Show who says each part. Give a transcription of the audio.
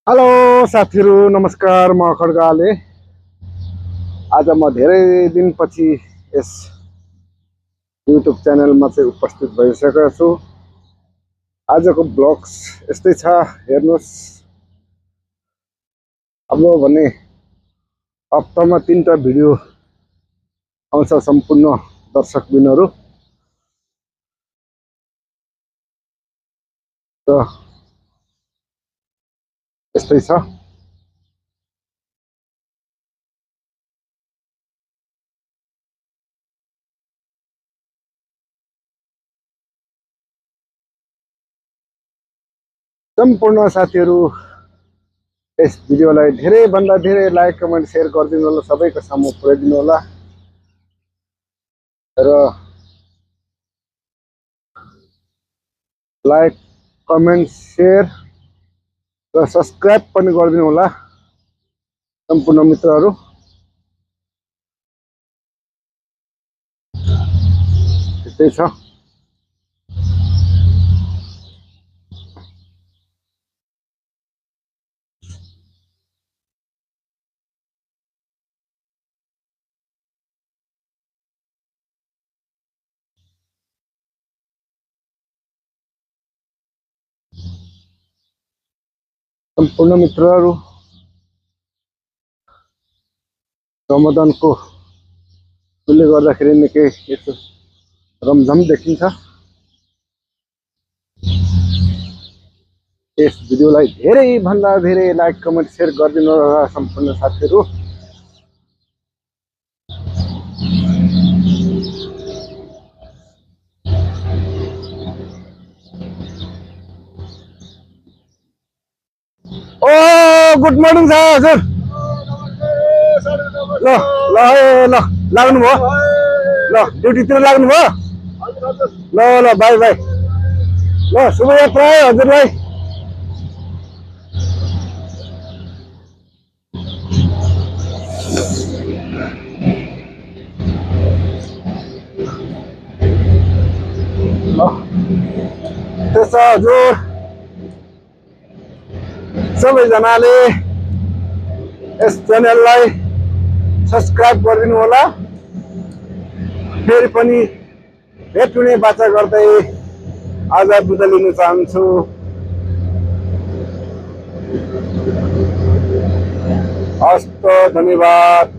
Speaker 1: Hello साथीहरू नमस्कार। म खड्गाले आज म धेरै दिनपछि यस युट्युब च्यानलमा चाहिँ उपस्थित भइसकेको छु। आजको ब्लग्स यस्तै छ, हेर्नुहोस्। अब भने हप्तामा 3टा भिडियो आउँछ सम्पूर्ण दर्शकबिनहरू। त यस्तै छ। सम्पूर्ण साथीहरू यस भिडियोलाई धेरैभन्दा धेरै लाइक कमेन्ट सेयर गरिदिनु होला, सबैको सामु पुर्याइदिनु होला र लाइक कमेन्ट सेयर र सब्सक्राइब पनि गरिदिनु होला सम्पूर्ण मित्रहरू। त्यस्तै छ। सम्पूर्ण मित्रहरू रमजानको उसले गर्दाखेरि निकै यसो रमझम देखिन्छ। यस भिडियोलाई धेरैभन्दा धेरै लाइक कमेन्ट सेयर गरिदिनु होला सम्पूर्ण साथीहरू। ओ गुड मर्निङ छ हजुर। ल ल ल लाग्नु भयो, ल ड्युटीतिर लाग्नु भयो। ल ल बाई बाई। ल शुभयात्रा है हजुरलाई। ल त्यसो हजुर सबैजनाले यस च्यानललाई सब्सक्राइब गरिदिनु होला। फेरि पनि भेट हुने बाचा गर्दै आज बिदा लिन चाहन्छु। हस्त धन्यवाद।